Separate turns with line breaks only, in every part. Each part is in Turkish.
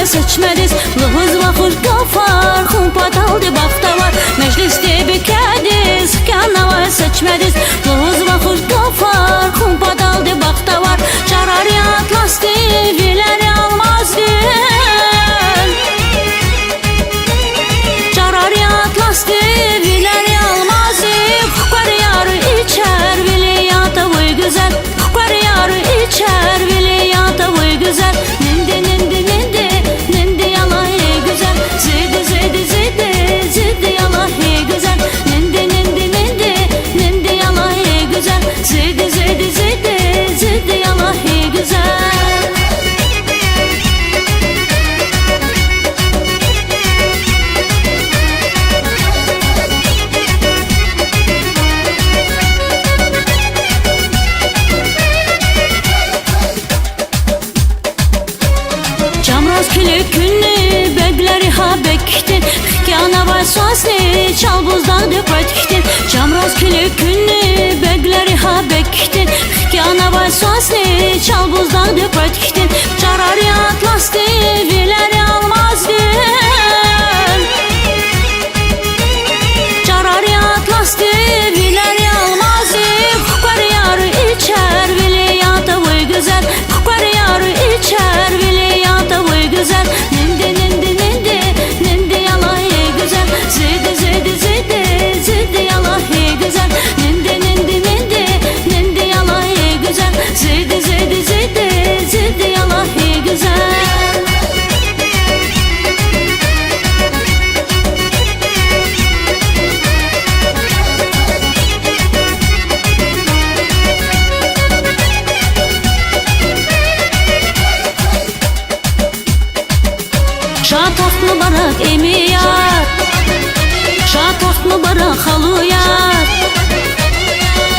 seçmediz. Lığız vaxır qafar, xumpadaldı baxta var. Meclisdə bikədiz, kanava seçmediz. Lığız vaxır qafar, xumpadaldı baxta var. Çararı atlasdı, viləri almazdı. Çararı atlasdı, viləri almazdı. Xukar yarı içər, vili yatavı güzel. Xukar yarı içər, vili yatavı güzel. Nindi, nindi, nindi, nindi yalayı güzel. Zidi, zidi, zidi, zidi yalayı güzel. Nindi, nindi, nindi, nindi yalayı güzel. Zidi, zidi, zidi, zidi yalayı güzel. Camraz kilik günlü begleri ha bektin. Xikana var sazli çal buzdağdı pratiktin. Camraz kilik günlü begleri ha bektin. Xikana var sazli çal buzdağdı pratiktin. Çararı atlasdı, viləri almazdı. Çararı atlasdı, viləri almazdı. Xukar yarı içər, vili yatavı güzel. Xukar yarı içər, vili yatavı güzel. Nindi, nindi, nindi, nindi yalayı güzel. Zidi, zidi, zidi, zidi yalayı güzel. Nindi, nindi, nindi, nindi yalayı güzel. Zidi, zidi, zidi, zidi yalayı güzel. Şah taxt mübarək emiyar, şah taxt mübarək xaluyar.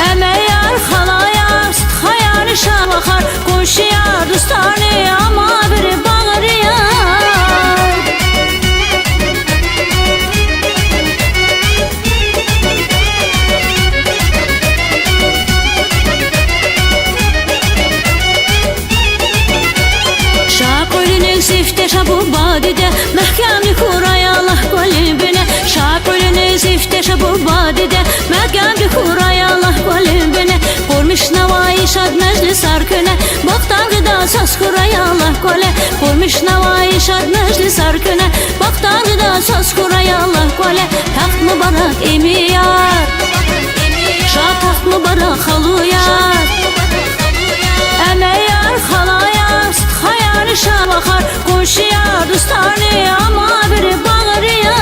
Əməyar, xalayar, sıtxayar, şavaxar. Qoşuyar, düstanı, ama biri bağırıyar. Şah qölünün siftəşə bu badidə. Məhkəmli xuray Allah qolibinə. Şah qölünün siftəşə bu badidə. Məhkəmli xuray Allah qolibinə. Qurmuş navayı şad məclis arkünə. Baxtan qıda saz xuray Allah qole. Qurmuş navayı şad məclis arkünə. Baxtan qıda saz xuray Allah qole. Taxt mübarək emiyar, şah taxt mübarək xaluyar. Əməyar, xalayar, sıtxayar, şavaxar. Qoşuyar, düstanı, ama biri bağırıyar.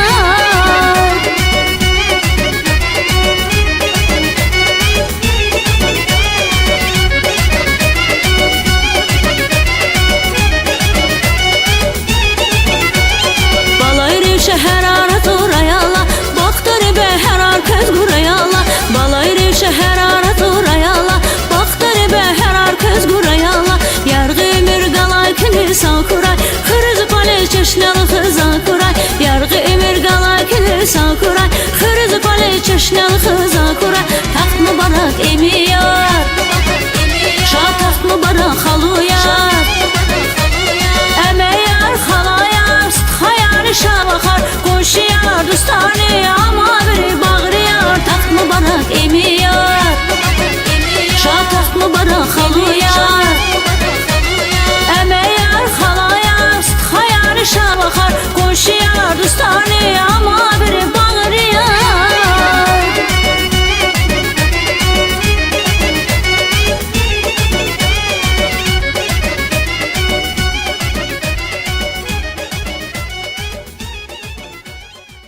Balayır şəhər arat orayala. Baxdır bə hər arkız qurayala. Balayır şəhər arat orayala. Baxdır bə hər arkız qurayala. Yarğı mirqalay kini sağ kuray. Xırız palet çeşnalı xızan kuray. Yarğı mirqalay kini sağ kuray.